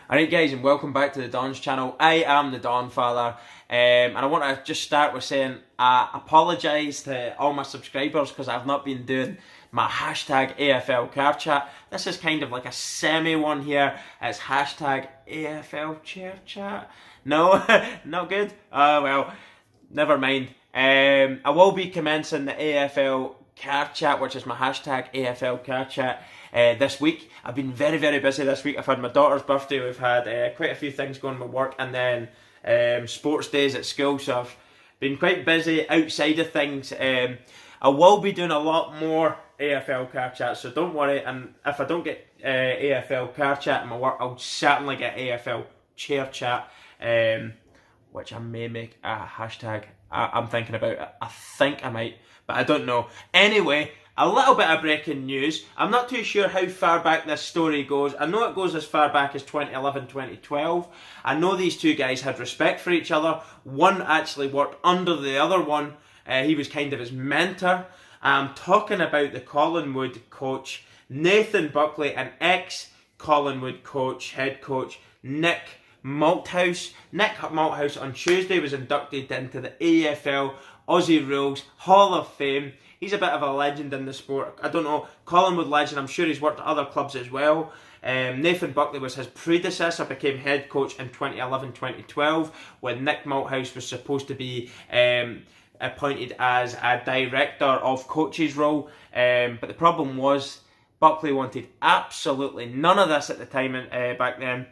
Alright guys, and welcome back to the Don's channel. I am the Donfather, and I want to just start with saying I apologise to all my subscribers because I've not been doing my hashtag AFL car chat. This is kind of like a semi one here. It's hashtag AFL chair chat. No, not good? Well, never mind. I will be commencing the AFL car chat, which is my hashtag AFL car chat. This week I've been very busy this week. I've had my daughter's birthday, we've had quite a few things going with work, and then sports days at school, so I've been quite busy outside of things. I will be doing a lot more AFL car chat, so don't worry, and if I don't get AFL car chat in my work, I'll certainly get AFL chair chat, which I may make a hashtag. I'm thinking about it. I think I might, but I don't know. Anyway, a little bit of breaking news. I'm not too sure how far back this story goes. I know it goes as far back as 2011, 2012. I know these two guys had respect for each other. One actually worked under the other one. He was kind of his mentor. I'm talking about the Collingwood coach, Nathan Buckley, and ex-Collingwood coach, head coach, Nick Malthouse. Nick Malthouse on Tuesday was inducted into the AFL Aussie Rules Hall of Fame. He's a bit of a legend in the sport. I don't know, Collingwood legend. I'm sure he's worked at other clubs as well. Nathan Buckley was his predecessor, became head coach in 2011-2012 when Nick Malthouse was supposed to be appointed as a director of coaches role. But the problem was Buckley wanted absolutely none of this at the time back then.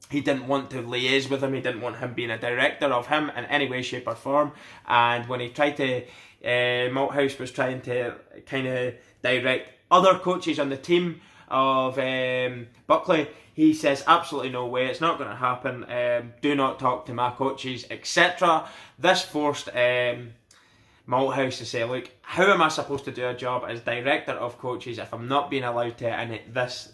He didn't want to liaise with him. He didn't want him being a director of him in any way, shape or form. And when he tried to, Malthouse was trying to kind of direct other coaches on the team of Buckley, he says, absolutely no way, it's not going to happen. Do not talk to my coaches, etc. This forced Malthouse to say, look, how am I supposed to do a job as director of coaches if I'm not being allowed to? And this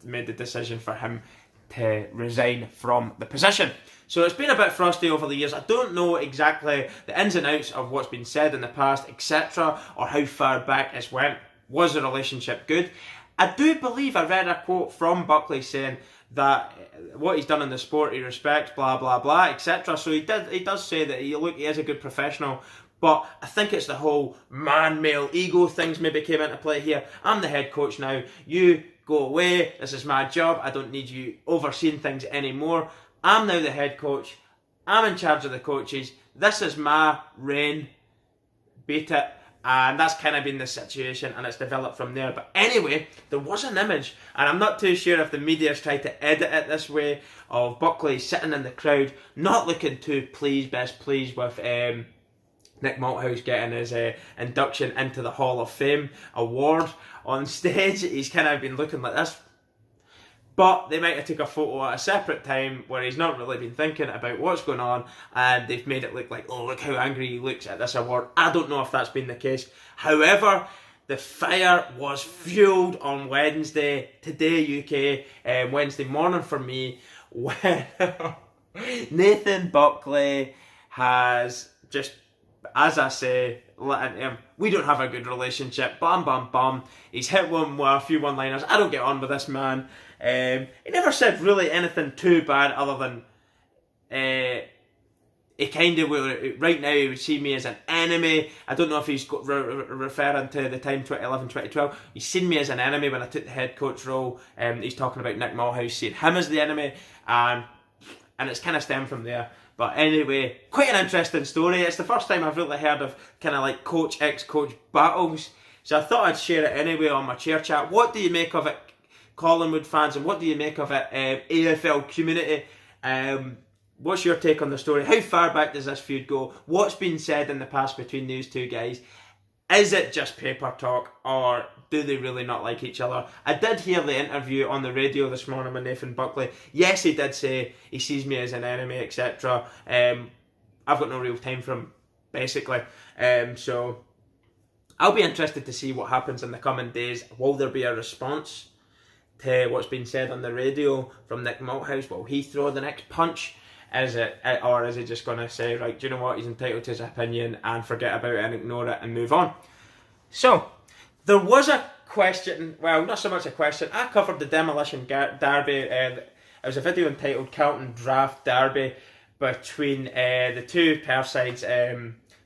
made the decision for him to resign from the position. So it's been a bit frosty over the years. I don't know exactly the ins and outs of what's been said in the past, etc., or how far back it's went. Was the relationship good? I do believe I read a quote from Buckley saying that what he's done in the sport he respects, blah blah blah, etc. So he does say that he is a good professional. But I think it's the whole man-male ego things maybe came into play here. I'm the head coach now. You go away. This is my job. I don't need you overseeing things anymore. I'm now the head coach. I'm in charge of the coaches. This is my reign. Beat it. And that's kind of been the situation, and it's developed from there. But anyway, there was an image, and I'm not too sure if the media's tried to edit it this way, of Buckley sitting in the crowd, not looking too best pleased with Nick Malthouse getting his induction into the Hall of Fame award on stage. He's kind of been looking like this. But they might have took a photo at a separate time where he's not really been thinking about what's going on, and they've made it look like, oh, look how angry he looks at this award. I don't know if that's been the case. However, the fire was fueled on Wednesday, today UK, Wednesday morning for me, when Nathan Buckley has just, as I say, we don't have a good relationship, bam bam bam. He's hit one with a few one-liners. I don't get on with this man. He never said really anything too bad other than he kind of right now he would see me as an enemy. I don't know if he's referring to the time 2011, 2012. He's seen me as an enemy when I took the head coach role. He's talking about Nick Malthouse seeing him as the enemy, and it's kind of stemmed from there. But anyway, quite an interesting story. It's the first time I've really heard of kind of like coach, ex-coach battles. So I thought I'd share it anyway on my chair chat. What do you make of it, Collingwood fans, and what do you make of it, AFL community? What's your take on the story? How far back does this feud go? What's been said in the past between these two guys? Is it just paper talk, or do they really not like each other? I did hear the interview on the radio this morning with Nathan Buckley. Yes, he did say he sees me as an enemy, etc. I've got no real time for him, basically. So I'll be interested to see what happens in the coming days. Will there be a response to what's been said on the radio from Nick Malthouse? Will he throw the next punch? Or is he just going to say, right, do you know what, he's entitled to his opinion and forget about it and ignore it and move on? So, there was a question, well, not so much a question. I covered the Demolition Derby It was a video entitled Carlton Draft Derby between the two pair sides,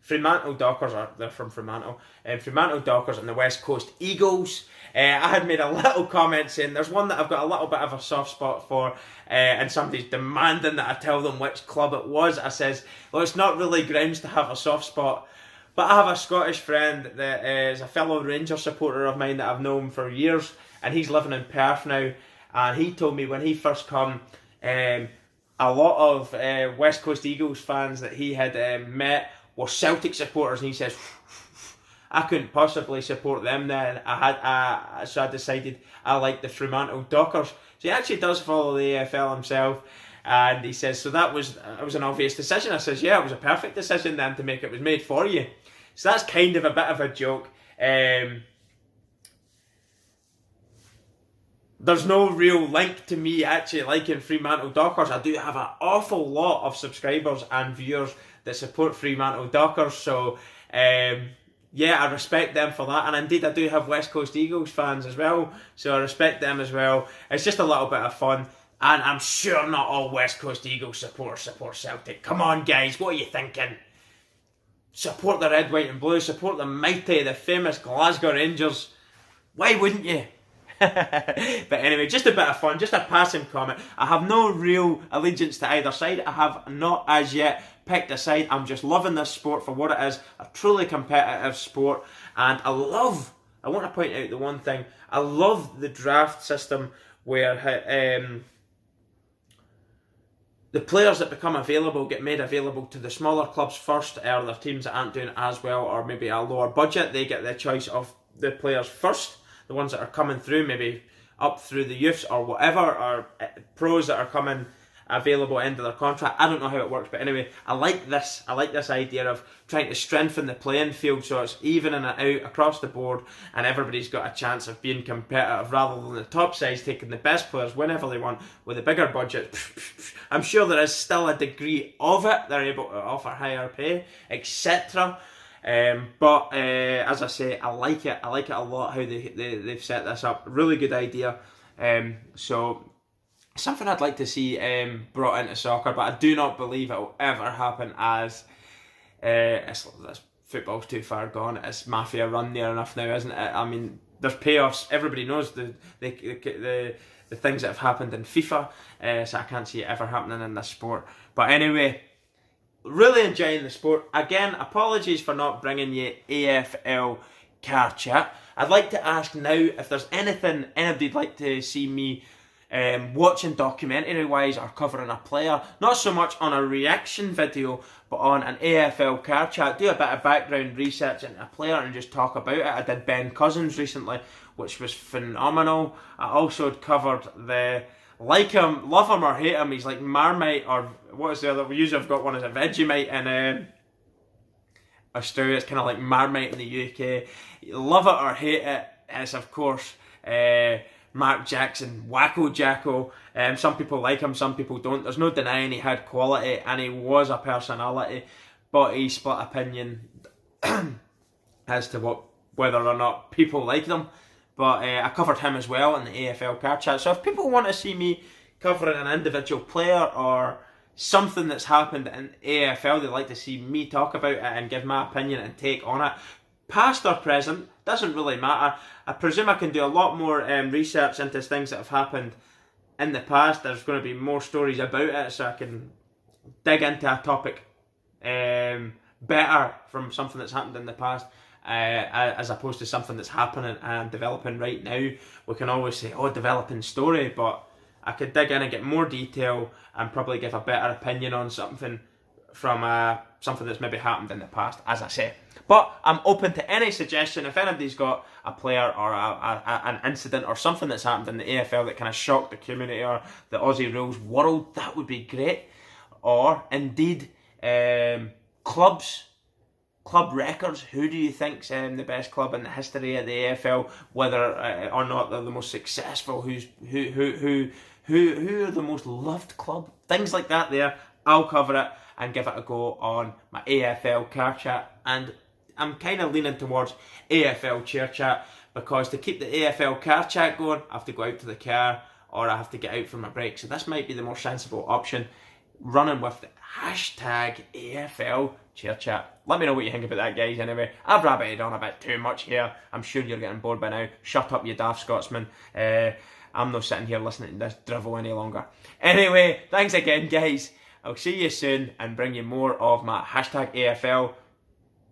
Fremantle Dockers, or they're from Fremantle, Fremantle Dockers and the West Coast Eagles. I had made a little comment saying there's one that I've got a little bit of a soft spot for, and somebody's demanding that I tell them which club it was. I says, well, it's not really grounds to have a soft spot, but I have a Scottish friend that is a fellow Rangers supporter of mine that I've known for years, and he's living in Perth now, and he told me when he first come, a lot of West Coast Eagles fans that he had met were Celtic supporters, and he says, I couldn't possibly support them then. So I decided I like the Fremantle Dockers. So he actually does follow the AFL himself, and he says, so it was an obvious decision. I says, yeah, it was a perfect decision then to make. It was made for you. So that's kind of a bit of a joke. There's no real link to me actually liking Fremantle Dockers. I do have an awful lot of subscribers and viewers that support Fremantle Dockers, so yeah, I respect them for that, and indeed I do have West Coast Eagles fans as well, so I respect them as well. It's just a little bit of fun, and I'm sure not all West Coast Eagles supporters support Celtic. Come on guys, what are you thinking? Support the red, white and blue, support the mighty, the famous Glasgow Rangers. Why wouldn't you? But anyway, just a bit of fun, just a passing comment. I have no real allegiance to either side. I have not as yet picked a side. I'm just loving this sport for what it is, a truly competitive sport. And I want to point out the one thing, I love the draft system where the players that become available get made available to the smaller clubs first, or the teams that aren't doing as well or maybe a lower budget, they get the choice of the players first. The ones that are coming through, maybe up through the youths or whatever, or pros that are coming available end of their contract. I don't know how it works, but anyway, I like this idea of trying to strengthen the playing field so it's evening it out across the board and everybody's got a chance of being competitive rather than the top sides taking the best players whenever they want with a bigger budget. I'm sure there is still a degree of it. They're able to offer higher pay, etc. But as I say, I like it a lot how they've set this up. Really good idea. So something I'd like to see brought into soccer, but I do not believe it will ever happen, as football's too far gone. It's mafia run near enough now, isn't it? I mean, there's payoffs. Everybody knows the things that have happened in FIFA, so I can't see it ever happening in this sport. But anyway, really enjoying the sport. Again, apologies for not bringing you AFL car chat. I'd like to ask now if there's anything anybody'd like to see me watching documentary wise or covering a player, not so much on a reaction video but on an AFL car chat. Do a bit of background research into a player and just talk about it. I did Ben Cousins recently, which was phenomenal. I also covered the like him, love him or hate him, he's like Marmite, or what is the other, we usually have got one as a Vegemite in Australia. It's kind of like Marmite in the UK. Love it or hate it, it's of course Mark Jackson, Wacko Jacko. Some people like him, some people don't. There's no denying he had quality and he was a personality, but he split opinion as to whether or not people liked him. But I covered him as well in the AFL car chat. So if people want to see me covering an individual player or something that's happened in AFL, they'd like to see me talk about it and give my opinion and take on it, past or present, doesn't really matter. I presume I can do a lot more research into things that have happened in the past. There's going to be more stories about it, so I can dig into a topic better from something that's happened in the past, as opposed to something that's happening and developing right now. We can always say, oh, developing story, but I could dig in and get more detail and probably give a better opinion on something from something that's maybe happened in the past, as I say. But I'm open to any suggestion. If anybody's got a player or an incident or something that's happened in the AFL that kind of shocked the community or the Aussie rules world, that would be great. Or indeed, club records. Who do you think's the best club in the history of the AFL? Whether or not they're the most successful. Who are the most loved club? Things like that. There, I'll cover it and give it a go on my AFL car chat. And I'm kind of leaning towards AFL chair chat, because to keep the AFL car chat going, I have to go out to the car or I have to get out for my break. So this might be the more sensible option, running with the hashtag AFL Chair Chat. Let me know what you think about that, guys. Anyway, I've rabbited on a bit too much here. I'm sure you're getting bored by now. Shut up, you daft Scotsman. I'm not sitting here listening to this drivel any longer. Anyway, thanks again, guys. I'll see you soon and bring you more of my hashtag AFL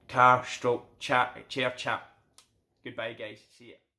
chair chat. Goodbye, guys. See ya.